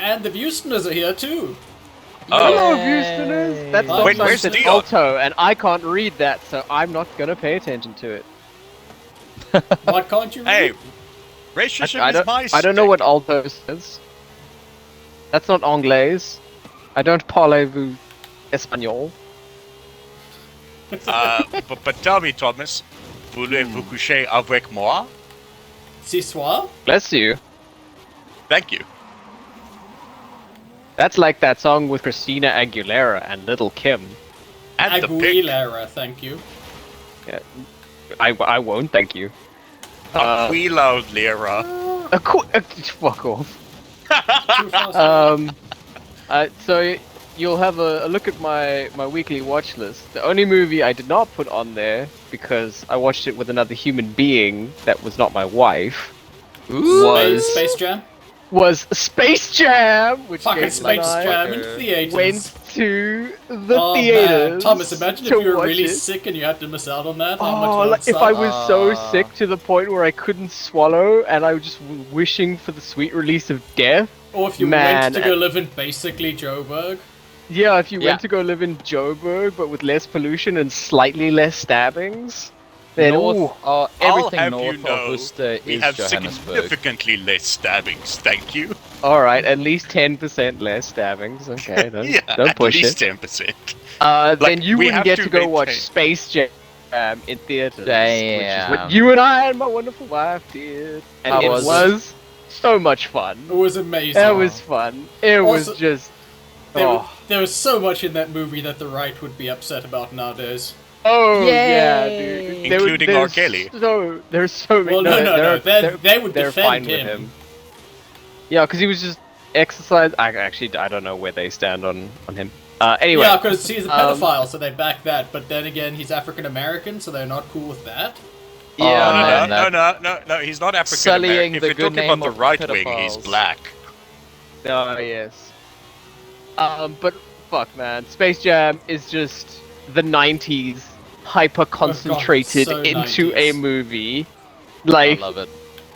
And the Houstoners are here too. Hello, Houstoners! That's Wait, where's an alto, and I can't read that, so I'm not gonna pay attention to it. What can't you read? Hey, racism is my I don't know what alto says. That's not Anglais. I don't parlez-vous Espanol. But tell me, Thomas, voulez-vous coucher avec moi? Ce soir? Bless you. Thank you. That's like that song with Christina Aguilera and Little Kim. And the pig. Aguilera, thank you. Yeah, I won't, thank you. Aquila Lira. Fuck off. So you'll have a look at my weekly watch list. The only movie I did not put on there, because I watched it with another human being that was not my wife, Space Jam? was Space Jam, which Fucking Gabe Space and I Jam in theaters. went to the Man. theaters. Thomas, imagine if to you were watch really it. sick and you had to miss out on that. How Oh, much like if I was so sick to the point where I couldn't swallow, and I was just wishing for the sweet release of death. Or if you went to go live in basically Joburg. Yeah, if you went to go live in Joburg, but with less pollution and slightly less stabbings, then everything north of Worcester we is have Johannesburg. significantly less stabbings, thank you. all right, at least 10% less stabbings. Okay, don't push at least it. 10%. Then you we wouldn't have get to to go watch maintain- Space Jam in theaters, which is Damn. what you and I and my wonderful wife did, and How it was was so much fun. It was amazing. It was fun. It Also, was just. There was so much in that movie that the right would be upset about nowadays. Oh yeah, Yay. dude. Including R. Kelly. There's so many. Well, no. They would they're defend fine him. with him. Yeah, because he was just exercise. I don't know where they stand on him. Anyway. Yeah, because he's a pedophile, so they back that. But then again, he's African American, so they're not cool with that. Yeah. No, he's not African Sullying American. If the you're good talking name about the of right wing, he's pedophiles. black. Oh yes. But fuck, man, Space Jam is just the '90s hyper concentrated so into 90s. a movie. Like I love it.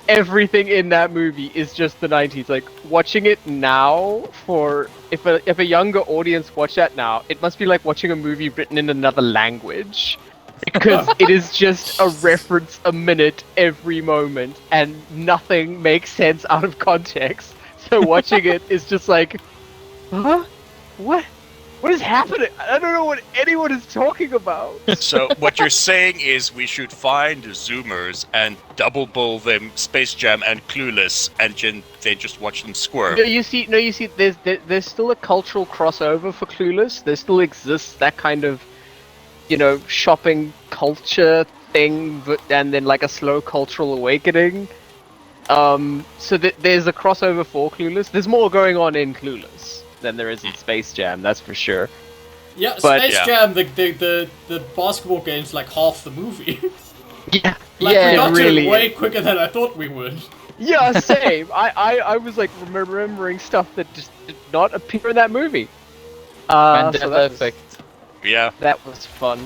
everything in that movie is just the '90s. Like watching it now, for if a younger audience watch that now, it must be like watching a movie written in another language. Because it is just a reference a minute every moment, and nothing makes sense out of context. So watching it is just like, huh? What? What is happening? I don't know what anyone is talking about. So what you're saying is we should find Zoomers and double bull them Space Jam and Clueless, and then just watch them squirm. No, you see, there's still a cultural crossover for Clueless. There still exists that kind of, shopping culture thing, and then like a slow cultural awakening. So there's a crossover for Clueless. There's more going on in Clueless than there is in Space Jam, that's for sure. Yeah, But- Space Jam, the basketball game's like half the movie. Yeah, We yeah, got it to really it way is. quicker than I thought we would. Yeah, same. I was like remembering stuff that just did not appear in that movie. Mandela effect. Yeah. That was fun.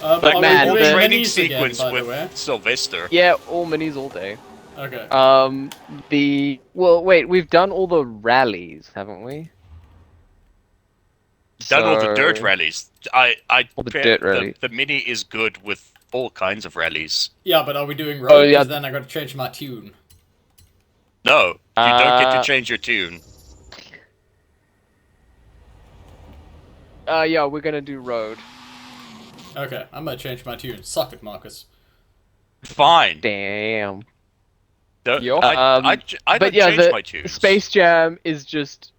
Are Like we man, the whole doing training minis again, sequence by the way? with Sylvester. Yeah, all minis all day. Okay. Wait, we've done all the rallies, haven't we? Done all the So- dirt rallies. All the dirt rally. The mini is good with all kinds of rallies. Yeah, but are we doing road? Oh, yeah. 'Cause then I got to change my tune. No, you don't get to Uh, change your tune. Yeah, we're gonna do road. Okay, I'm gonna change my tune. Suck it, Marcus. Fine. Damn. Don't, Yo. I But don't yeah, change my the tunes. Space Jam is just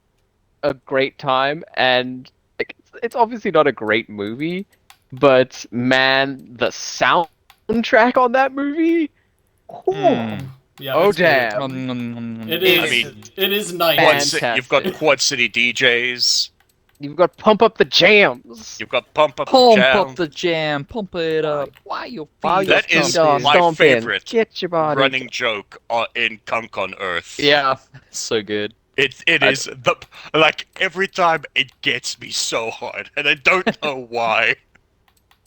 a great time, and like, it's obviously not a great movie, but man, the soundtrack on that movie. Yeah, Oh it's good. damn! It is. I mean, it is nice. You've got Fantastic. Quad City DJs. You've got Pump Up the Jams. You've got Pump Up the Pump Jam. up the jam, pump it up. Why your feet While your are That is feet are stomping? my stomping, favorite Get your body. running joke in Kunk on Earth. Yeah, so good. It is the like every time it gets me so hard, and I don't know why.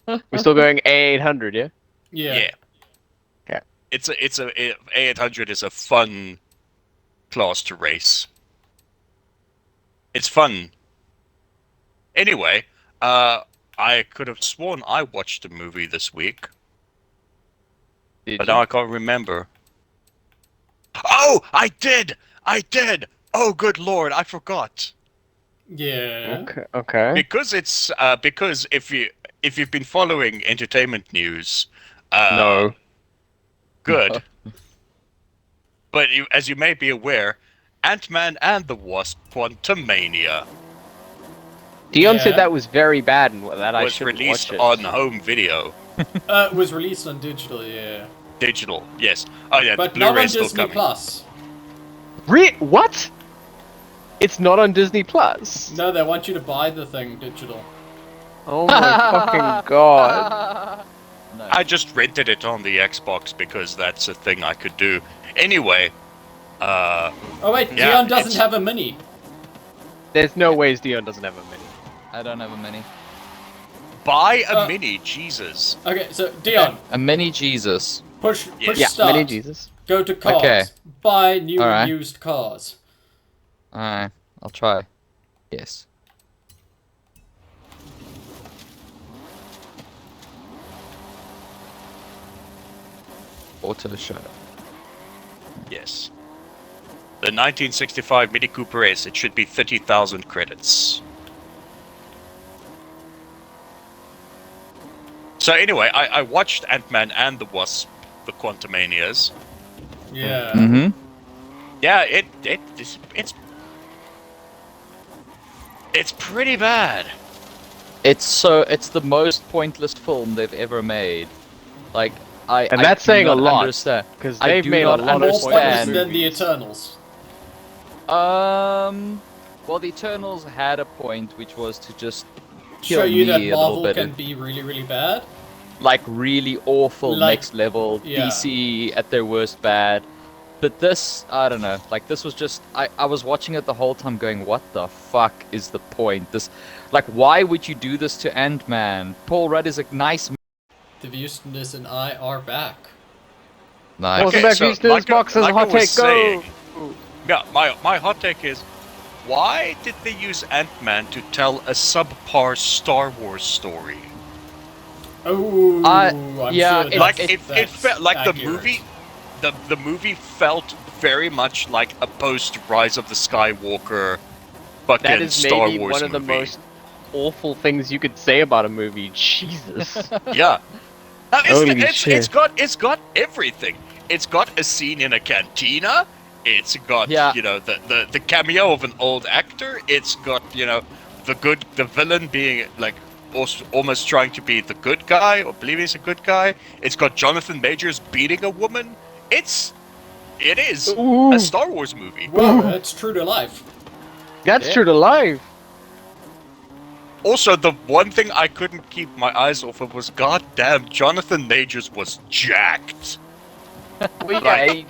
We're still going A800, yeah? Yeah. Yeah. Yeah. It's A800 is a fun class to race. It's fun. Anyway, I could have sworn I watched a movie this week, but now I can't remember. Oh, I did! I did! Oh, good lord, I forgot. Yeah. Okay. Because it's because if you've been following entertainment news, No. good. But as you may be aware, Ant-Man and the Wasp: Quantumania Dion Yeah. said that was very bad and that I was shouldn't released watch it. on home video. It was released on digital, yeah. Digital, yes. Oh yeah, But the not on Blu-ray's still Disney coming. Plus. What? It's not on Disney Plus. No, they want you to buy the thing digital. Oh my fucking god. No. I just rented it on the Xbox because that's a thing I could do. Anyway, Oh wait, Yeah, Dion doesn't it's- have a mini. There's no ways Dion doesn't have a mini. I don't have a mini. buy a Uh, mini, Jesus. Okay, so Dion, A mini Jesus. push Yeah, start. mini Jesus. Go to cars. Okay. Buy new and Alright. used cars. Alright, I'll try. Yes. Auto show. Yes. The 1965 Mini Cooper S, it should be 30,000 credits. So anyway, I watched Ant-Man and the Wasp, the Quantumanias. Yeah. Mm-hmm. Yeah, it's pretty bad. It's the most pointless film they've ever made. Like And I that's do saying a not lot, understand. because I they've do made a not lot More of pointless understand. than the movies. Eternals. Well, the Eternals had a point, which was to just Show kill you me that a little Marvel bit. can be really, really bad. Like really awful, Like, next level, yeah. DC at their worst bad. But this, I don't know. Like this was just, I was watching it the whole time, going, "What the fuck is the point? This, like, why would you do this to Ant-Man? Paul Rudd is a nice." The Houstonist and I are back. Nice. Welcome back to Houston's like I- Boxes, like I hot was take, go! saying- Yeah, my hot take is, why did they use Ant-Man to tell a subpar Star Wars story? Oh, I'm yeah, sure it- Like that's- it that's felt like accurate. the movie, the movie felt very much like a post Rise of the Skywalker fucking That is Star maybe Wars one of the movie. most awful things you could say about a movie. Jesus. Yeah. Holy It's shit. got everything. It's got a scene in a cantina. It's got Yeah. the cameo of an old actor. It's got the villain being like almost trying to be the good guy or believing he's a good guy. It's got Jonathan Majors beating a woman. It is Ooh, a Star Wars movie. Whoa, that's true to life. that's Yeah. true to life. Also, the one thing I couldn't keep my eyes off of was, goddamn, Jonathan Majors was jacked. Well, Right.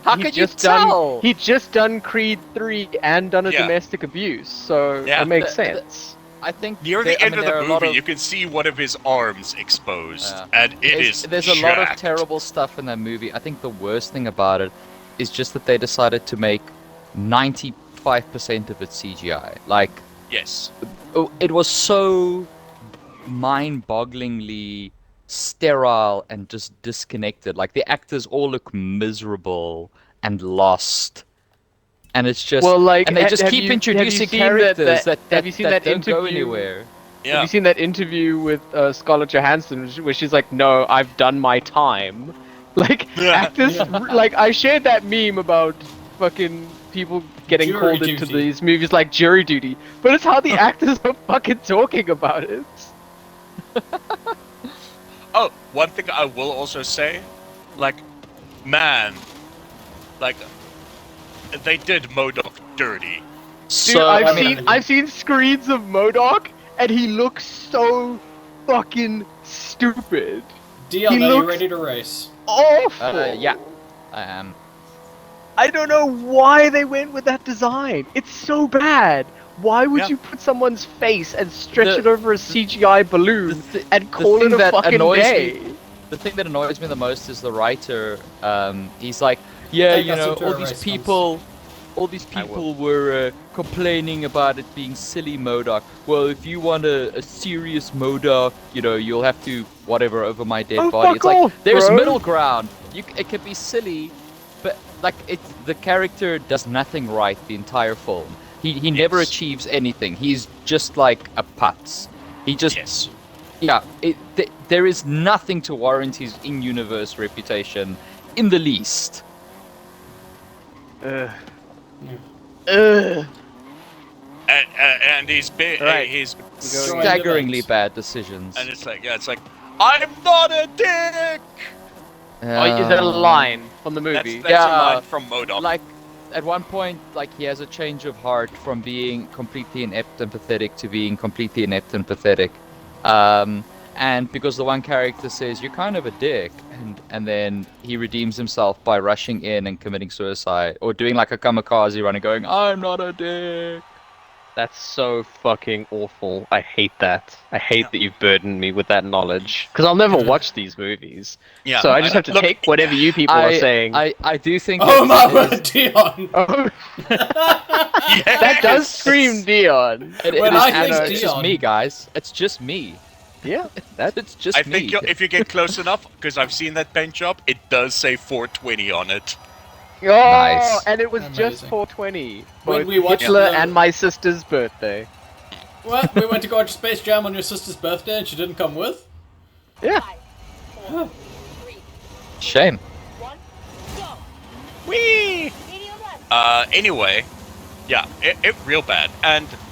How could you tell? He'd just done Creed 3 and done a Yeah. domestic abuse, so Yeah. it makes The- sense. I think Near there- the I end mean, of there the are a lot movie, of- you can see one of his arms exposed, Yeah. and there's there's a lot of terrible stuff in that movie. I think the worst thing about it is just that they decided to make 95% of it CGI. Like, Yes. it was so mind-bogglingly sterile and just disconnected. Like the actors all look miserable and lost. And it's just Well, like, and they just have keep you- have you introducing seen characters that- that have you seen that that don't go interview- anywhere. Have Yeah. you seen that interview with Scarlett Johansson, where she's like, "No, I've done my time." Like Yeah. actors, like I shared that meme about fucking people getting Jury called into duty. these movies like jury duty, but it's how the actors are fucking talking about it. Oh, one thing I will also say, like, man, like, they did MODOK dirty. Dude, So I've seen screens of MODOK, and he looks so fucking stupid. Dion, He are you looks- ready to race? Awful. yeah, I am. I don't know why they went with that design. It's so bad. Why would Yeah. you put someone's face and stretch The- it over a CGI balloon and call thing it a that fucking annoys day? me- The thing that annoys me the most is the writer. He's like, yeah, Take you us know, into all a these race, people, all these I people were complaining about it being silly MODOK. Well, if you want a serious MODOK, you know, you'll have to whatever over my dead Oh, body. fuck It's like off, there's bro. middle ground. It can be silly, but like the character does nothing right the entire film. He never Yes. achieves anything. He's just like a putz. He just Yes. yeah. There is nothing to warrant his in-universe reputation in the least. Ugh. And he's big. Right. He's Destroying Staggeringly events. bad decisions. and it's like I'm not a dick. Oh, is that a line from the movie? That's Yeah, a line from MODOK. Like, at one point, like, he has a change of heart from being completely inept and pathetic to being completely inept and pathetic. And because the one character says, you're kind of a dick, and then he redeems himself by rushing in and committing suicide, or doing like a kamikaze run and going, I'm not a dick. That's so fucking awful. I hate that. I hate that you've burdened me with that knowledge. Because I'll never watch these movies. Yeah. So I just have to Look, take whatever you people are saying. I do think Oh my it word, is- Dion! Oh, Yes. that does scream Dion. it When is- I and think it's just Dion- me, guys. It's just me. Yeah, that It's just I me. think if you get close enough, because I've seen that paint job, it does say 420 on it. Oh, Nice. and it was just Amazing. 420. When Both we watched Hitler the- and my sister's birthday. What? We went to go watch Space Jam on your sister's birthday and she didn't come with? Yeah. 5, 4, 3, Shame. 1, go! Whee! Medium left. Anyway, yeah, it real bad. And Medium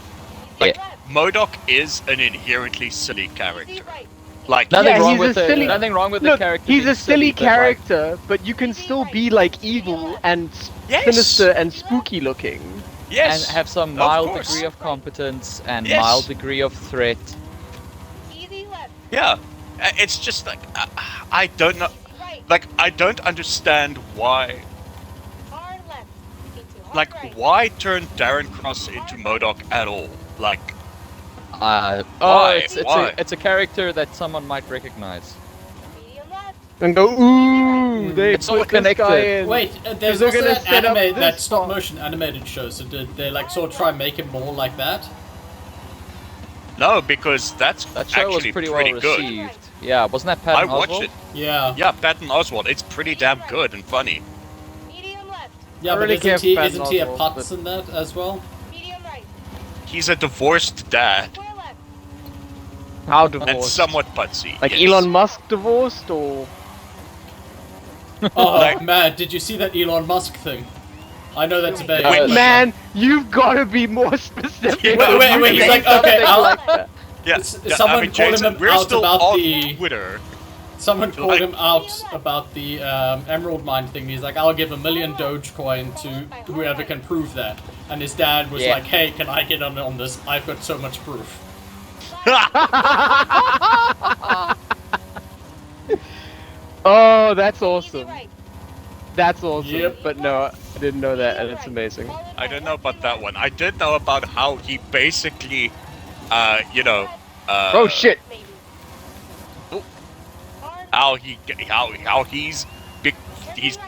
Yeah. left. MODOK is an inherently silly character. Easy right. Like, Nothing Yeah, wrong he's with a the silly- nothing wrong with the Look, character. he's being a silly but, like, character, but you can still be like evil and Yes. sinister and spooky looking. yes, and have some of mild course. degree of competence and Yes. mild degree of threat. Easy left. Yeah, it's just like I don't know. Easy right. Like, I don't understand why. Hard left. Into hard Like, right. why turn Darren Cross into MODOK at all? Like, Oh, Why? it's Why? it's a character that someone might recognize. Medium left. And go, ooh, they It's all put this guy connected. in. Wait, there's they're also gonna that set up anime, that this stop part. motion animated show, so did they like sort of try and make it more like that? no, because that's That show was actually pretty pretty, well good. received. Yeah, wasn't that I Patton watched Oswalt? it. Yeah. Yeah, Patton Oswalt. It's pretty damn good and funny. Medium left. Yeah, I but really isn't care he, for isn't he a Patton Oswalt, putz in that as well? Medium right. He's a divorced dad Square left. How and divorced? somewhat putsy. Like yes. Elon Musk divorced, or Oh Like- man, did you see that Elon Musk thing? I know that's a bad. Wait, man, you've got to be more specific. Yeah. Wait, he's like, okay, I'll- like that. Yeah, someone called Jason, him we're out still about on the- Twitter. Someone called Like- him out about the Emerald Mine thing. He's like, I'll give 1 million Dogecoin to whoever can prove that. And his dad was Yeah. like, hey, can I get on this? I've got so much proof. Oh, that's Easy awesome. right. That's awesome. Yep. But no, I didn't know that, and it's amazing. I don't know about that one. I did know about how he basically, you know, Oh shit! Maybe. Oh. Hard. how he's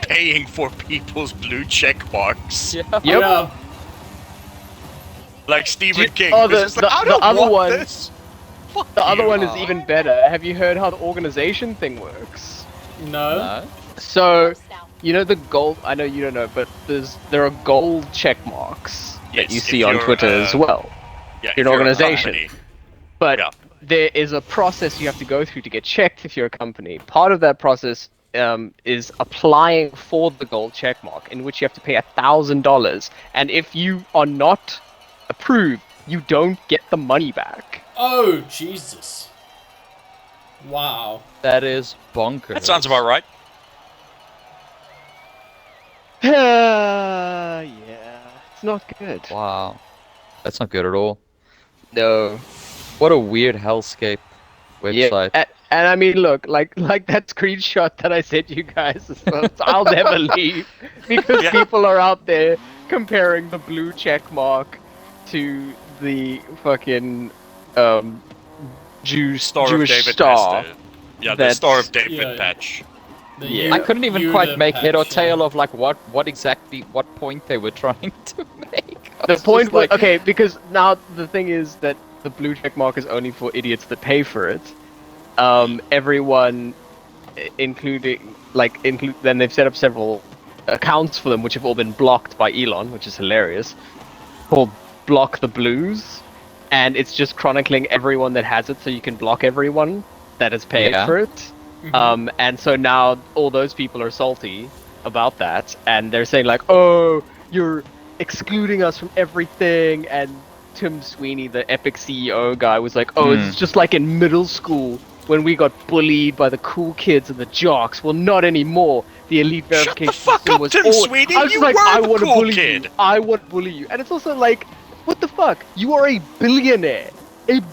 paying for people's blue check marks. Yeah. Yep. Yeah. Like Stephen Did- King. oh, This is like, I the don't other want one- this. Fuck The other you. one is even better. Have you heard how the organization thing works? No. No. So, Down. you know the gold. I know you don't know, but there are gold check marks that Yes, you if see on you're, Twitter as well. Yeah, You're if an you're a organization. company. But Yeah. there is a process you have to go through to get checked if you're a company. Part of that process is applying for the gold check mark, in which you have to pay $1,000, and if you are not approved, you don't get the money back. Oh, Jesus. Wow. That is bonkers. That sounds about right. Yeah, it's not good. Wow. That's not good at all. No. What a weird hellscape website. And I mean, look, like that screenshot that I sent you guys, as well, I'll never leave because Yeah. people are out there comparing the blue check mark to the fucking Star Jewish of David star. has the- yeah, the That's- Star of David yeah. patch. Yeah. I couldn't even you, quite the make head or patch, tail of like what point they were trying to make. I The was point just was like, okay because now the thing is that the blue check mark is only for idiots that pay for it. Everyone, then they've set up several accounts for them, which have all been blocked by Elon, which is hilarious. Called Block the Blues, and it's just chronicling everyone that has it, so you can block everyone that has paid Yeah. for it. And so now all those people are salty about that, and they're saying like, "Oh, you're excluding us from everything." And Tim Sweeney, the Epic CEO guy, was like, "Oh, it's just like in middle school when we got bullied by the cool kids and the jocks. Well, not anymore. The elite Shut verification the fuck system up, was Tim all-" Sweeney! I was You just like, were "I the want to cool bully kid." you. I want to bully you." And it's also like, what the fuck? You are a billionaire, and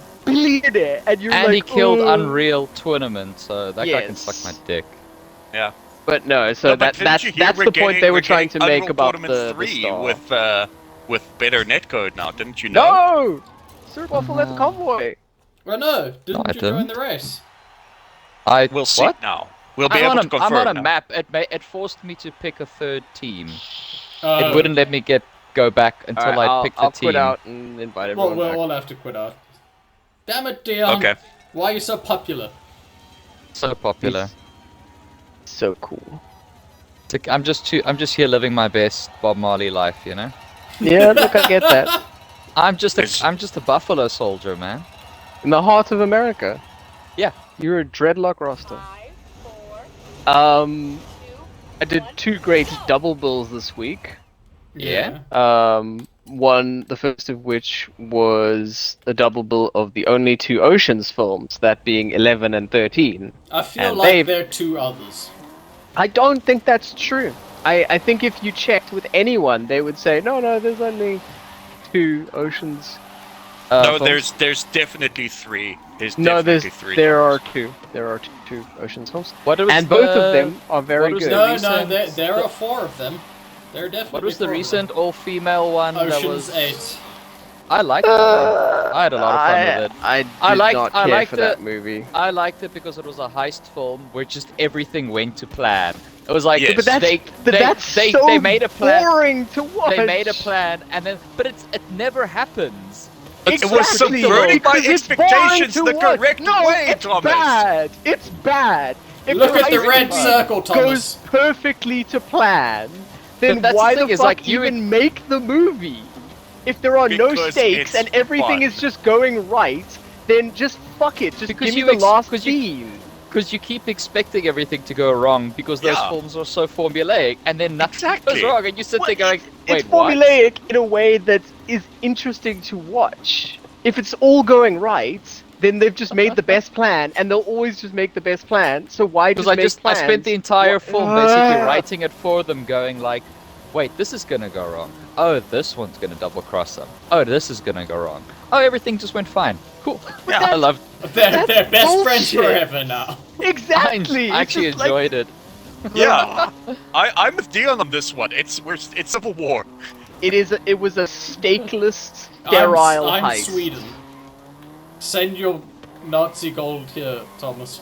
you're and like, he killed "Oh." Unreal Tournament, so that guy can Yes. suck my dick. Yeah. But no, so No, but didn't that's you hear that's we're the point getting- they we're were trying to getting make Unreal about Tournament the 3 star. with better netcode now, didn't you know? No, Sir Waffle led the convoy. Well, no, didn't I you join didn't. the race? We'll see What? now. We'll be I'm able on to a, confirm I'm on a now. map. It forced me to pick a third team. Oh. It wouldn't let me go back until Alright, I picked the I'll team. quit out and invite Well, everyone back. we'll have to quit out. Damn it, Dion. Okay. Why are you so popular? So popular. So cool. I'm just here living my best Bob Marley life, you know. Yeah, look, I get that. I'm just It's- a Buffalo soldier, man. In the heart of America. Yeah. You're a dreadlock roster. 5, 4, 2, I did 2 great double bills this week. Yeah. The first of which was the double bill of the only 2 Oceans films, that being 11 and 13. I feel And like they've- there are 2 others. I don't think that's true. I think if you checked with anyone, they would say, no, there's only 2 Oceans. No, films. there's definitely 3. There's No, definitely 3. there are 2. There are 2 Oceans films. What was And both the- of them are very what was good. the No, recent- there are 4 of them. There are definitely What was the 4 of recent all-female one them. that Ocean's was? 8. I liked that one. I had a lot of fun with it. I did liked- not I care liked for the- that movie. I liked it because it was a heist film where just everything went to plan. It was like Yes. But that's they so made a plan. boring to watch. They made a plan and then, but it never happens. It was Exactly, subverted by because it's boring expectations to the watch. correct No, way, it's Thomas. bad. It's bad. If Look the at the heist red movie circle, Thomas. goes perfectly to plan, then But that's why the the thing, is, fuck like, you even make the movie? If there are no Because stakes it's and everything fun. is just going right, then just fuck it. Just Because give me you the ex- last because you- scene. Because you keep expecting everything to go wrong because those Yeah. films are so formulaic, and then nothing Exactly. goes wrong, and you sit Well, there going, "Wait, it's what?" formulaic in a way that is interesting to watch. If it's all going right, then they've just made the best plan, and they'll always just make the best plan. So why just Because make I plans? spent the entire What- film basically Ah. writing it for them, going like, "Wait, this is gonna go wrong. Oh, this one's gonna double cross them. Oh, this is gonna go wrong. Oh, everything just went fine. Cool. Yeah. I love. They're That's best friends bullshit. forever now. Exactly. I It's actually just like- enjoyed it. Yeah, I'm with Dion on this one. It's Civil War. It was a stakeless, sterile I'm heist. Sweden. Send your Nazi gold here, Thomas.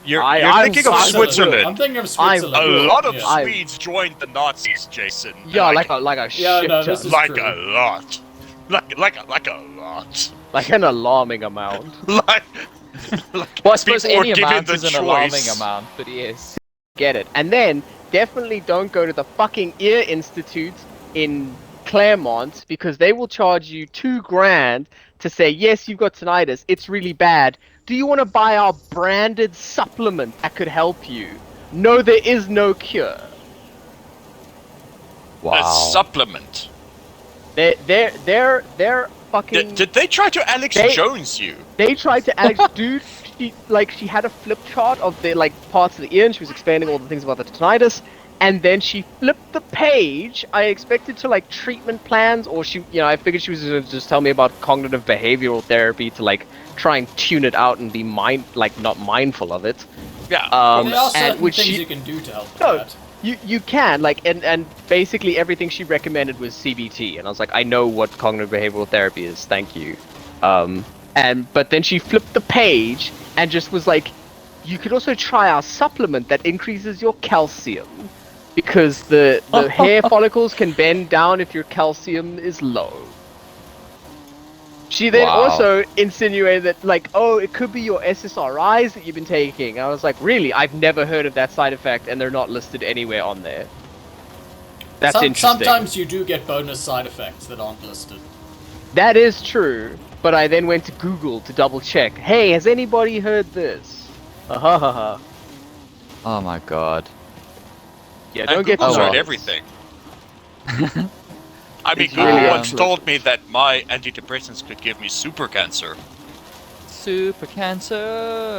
You're I'm thinking of Switzerland. I'm Switzerland. thinking of I'm Switzerland. A lot of Yeah. Swedes joined the Nazis, Jason. Yeah, like a Yeah, shit no, ton. this is- like true. a lot. Like a lot. Like an alarming amount. like Well, I suppose people were any given amount the is an choice. alarming amount, but yes. Get it. And then definitely don't go to the fucking Ear Institute in Claremont because they will charge you $2,000 to say, yes, you've got tinnitus, it's really bad. Do you want to buy our branded supplement that could help you? No, there is no cure. A supplement. They're fucking. Did they try to Alex They- Jones you? They tried to Alex, dude. She had a flip chart of the parts of the ear, and she was explaining all the things about the tinnitus. And then she flipped the page. I expected to treatment plans, or I figured she was gonna just tell me about cognitive behavioral therapy to try and tune it out and be not mindful of it. Yeah. There are certain and which things she- you can do to help with No, that. you can and basically everything she recommended was CBT, and I was like, I know what cognitive behavioral therapy is, thank you. But then she flipped the page and just was like, you could also try our supplement that increases your calcium. Because the hair follicles can bend down if your calcium is low. She then Wow. also insinuated that, like, oh, it could be your SSRIs that you've been taking. I was like, really? I've never heard of that side effect, and they're not listed anywhere on there. That's interesting. Sometimes you do get bonus side effects that aren't listed. That is true, but I then went to Google to double check. Hey, has anybody heard this? Ha ha ha. Oh my god. Yeah, And don't get Google's Oh, heard well. everything. I mean, It's Google really once excellent. told me that my antidepressants could give me super cancer. Super cancer.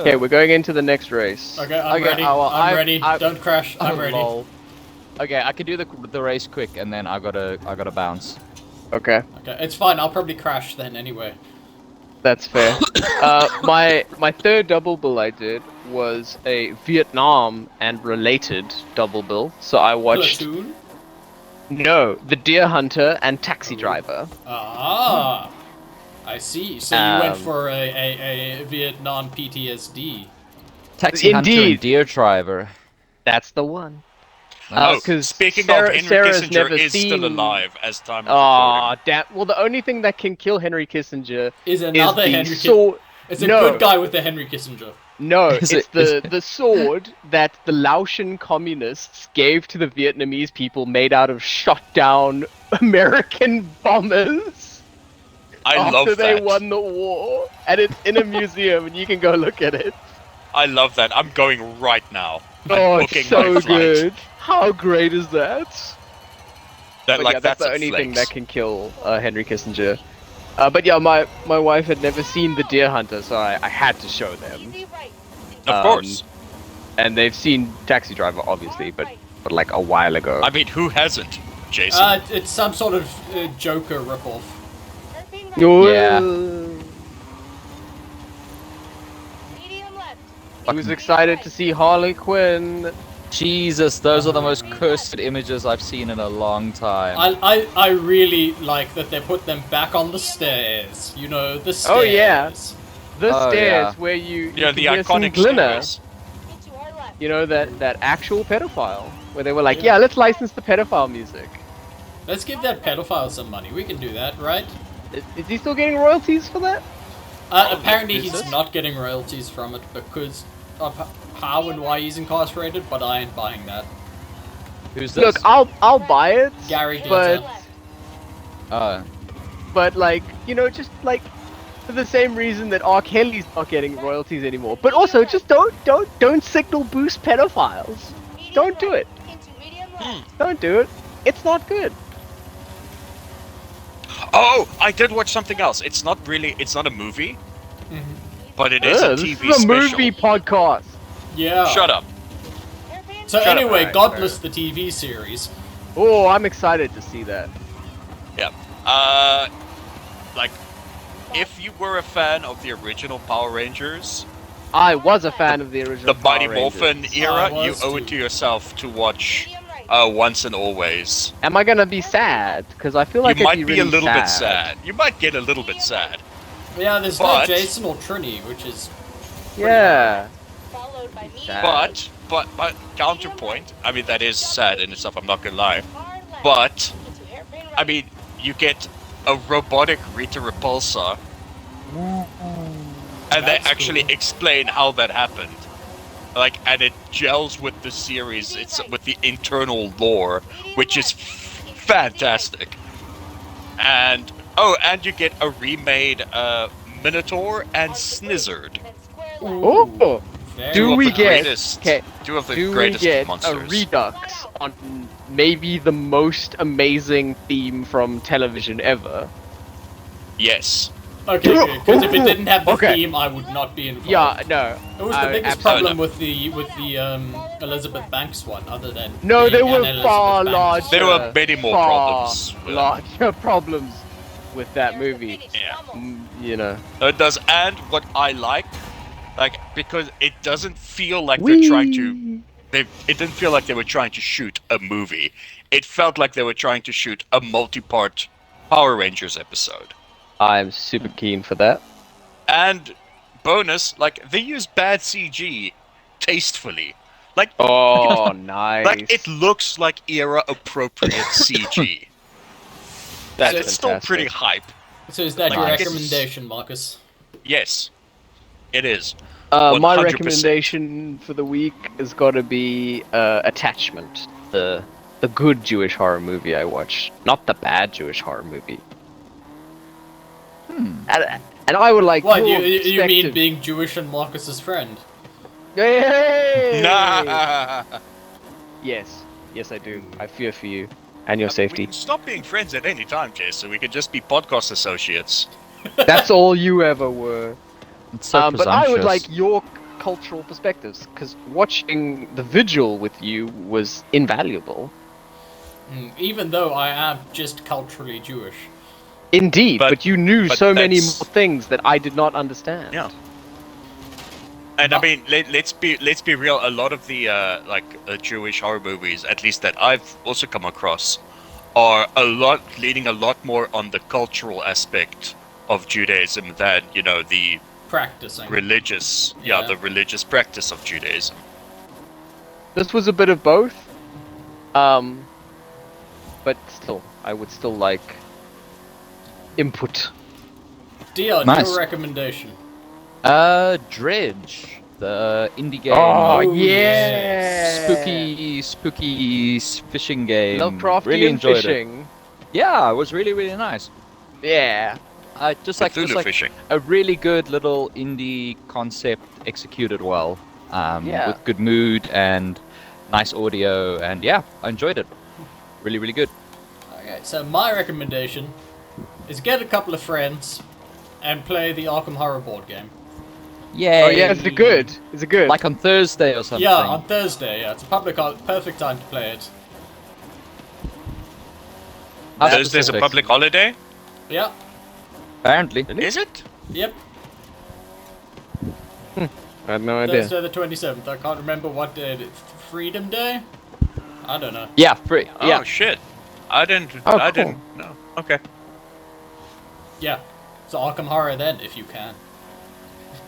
Okay, we're going into the next race. Okay, I'm Okay, ready. well, I'm ready. I- Don't crash. I'm Oh, ready. lol. Okay, I can do the race quick, and then I gotta bounce. Okay, Okay, it's fine. I'll probably crash then anyway. that's fair. My third double bill I did was a Vietnam and related double bill. So I watched Platoon? The Deer Hunter and Taxi Driver. Ah, I see. So you went Um, for a Vietnam PTSD. Taxi Hunter Indeed. and Deer Driver. That's the one. Oh, 'cause speaking Sarah- of, Henry Sarah's Kissinger never is still seen- alive as time of Aw, recording. damn. Well, the only thing that can kill Henry Kissinger Is is another the Henry sword. It's a No. good guy with the Henry Kissinger. No, Is it's it- is the sword that the Laotian communists gave to the Vietnamese people made out of shot down American bombers I after love they that. won the war. And it's in a museum and you can go look at it. I love that. I'm going right now. I'm Oh, booking it's so my flight. good. How great is that? That, But like, yeah, that's the a only thing flex. that can kill Henry Kissinger. But yeah, my wife had never seen The Deer Hunter, so I had to show them. Easy right. Of course. And they've seen Taxi Driver, obviously, but like a while ago. I mean, who hasn't, Jason? It's some sort of Joker ripoff. Hairpin right. Yeah. Medium left. I was excited to see Harley Quinn. Jesus, those are the most cursed images I've seen in a long time. I really like that they put them back on the stairs. You know, the stairs. Oh, yeah. The Oh, stairs yeah. where you Yeah, can the hear some iconic Glinner, stairs. Into our left. you know, that actual pedophile, where they were like, yeah, let's license the pedophile music. Let's give that pedophile some money. We can do that, right? Is he still getting royalties for that? Apparently is he's this? not getting royalties from it because of how and why he's incarcerated, but I ain't buying that. Who's this? Look, I'll buy it, Gary but Data. but like, you know, just like for the same reason that R. Kelly's not getting royalties anymore. But also, just don't signal boost pedophiles. Medium Don't do right. it. Into medium left. Don't do it. It's not good. Oh, I did watch something else. It's not a movie, but it is a This TV is a special. movie podcast. Yeah. Shut up. Hairpin So Shut up. anyway, Alright, Godless, the TV series. Oh, I'm excited to see that. Yeah. Like, if you were a fan of the original Power Rangers, I was a fan of the original. the Mighty Power Morphin Rangers. era, I you was owe it too. to yourself to watch medium right. Once and Always. Am I gonna be sad? Because I feel like You I'd might be be a really little bit sad. You might get a little bit sad. Yeah, there's But- no Jason or Trini, which is Yeah. Followed by medium Sad. right. But counterpoint, I mean that is sad and stuff, I'm not gonna lie. Far left. But Into hairpin right. I mean you get a robotic Rita Repulsa and they That's actually cool. explain how that happened. Like, and it gels with the series, it's with the internal lore, which is fantastic. And and you get a remade Minotaur and Snizzard. Then square left. Oh. very Do Two of we the get? greatest- Okay. Two of the Do we greatest get a monsters. redux on maybe the most amazing theme from television ever? Yes. Okay, good. Because if it didn't have the Okay. theme, I would not be involved. Yeah, no. It was the biggest absolutely. problem with the Elizabeth Banks one, other than No, being there an were Elizabeth far Banks. larger. There were many more far problems with that. larger problems with that There's the movie. finish. Yeah. Almost. You know. It does, and what I like, because it doesn't feel like they're trying to. It didn't feel like they were trying to shoot a movie. It felt like they were trying to shoot a multi-part Power Rangers episode. I'm super keen for that. And bonus, like they use bad CG, tastefully. Like, Oh, nice. like it looks like era-appropriate CG. That's It's still fantastic. pretty hype. So is that Like, your I guess- recommendation, Marcus? Yes, it is. My 100%. recommendation for the week has got to be Attachment, the good Jewish horror movie I watched, not the bad Jewish horror movie. And I would like. What, your you mean perspective- being Jewish and Marcus's friend? Hey! Nah. Yes, yes, I do. I fear for you and your We safety. can stop being friends at any time, Jay, so we can just be podcast associates. That's all you ever were. It's so But I would presumptuous. like your cultural perspectives, because watching The Vigil with you was invaluable. Even though I am just culturally Jewish. Indeed, but you knew but so many that's- more things that I did not understand. Yeah. And I mean, let's be real. A lot of the Jewish horror movies, at least that I've also come across, are leaning a lot more on the cultural aspect of Judaism than the Practicing. religious, Yeah. the religious practice of Judaism. This was a bit of both. But still, I would still like input. Dion, Nice. your recommendation. Dredge, the indie game. Oh, yeah. Spooky fishing game. Lovecraftian Really enjoyed it. fishing. Yeah, it was really, really nice. Yeah. Cthulhu fishing. a really good little indie concept executed well. Yeah. With good mood and nice audio, and yeah, I enjoyed it. Really, really good. Okay, so my recommendation is get a couple of friends and play the Arkham Horror board game. Yay! Oh yeah, is it good? Is it good? Like on Thursday or something. Yeah, on Thursday. Yeah, it's a perfect time to play it. How Thursday's a specific? public holiday. Yeah. Apparently. Is it? Yep. I had no idea. Thursday the 27th. I can't remember what day it is. Freedom Day? I don't know. Yeah, free. Oh Yeah. shit! I didn't. Oh, I cool. didn't. No. Okay. Yeah. So Arkham Horror then, if you can.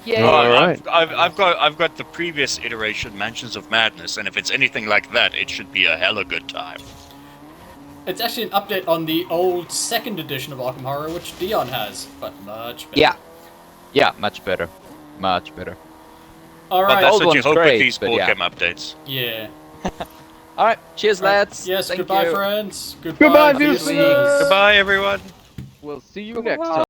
Yay! Oh, alright. I've got the previous iteration, Mansions of Madness, and if it's anything like that, it should be a hella good time. It's actually an update on the old second edition of Arkham Horror, which Dion has, but much better. Yeah. Yeah, much better. Much better. But Alright. that's old what you one's hope with great, these but board yeah. game updates. Yeah. Alright, cheers lads. Yes, Thank goodbye, you. friends. Goodbye, Goodbye, viewers. viewers. Goodbye, everyone. We'll see you next time.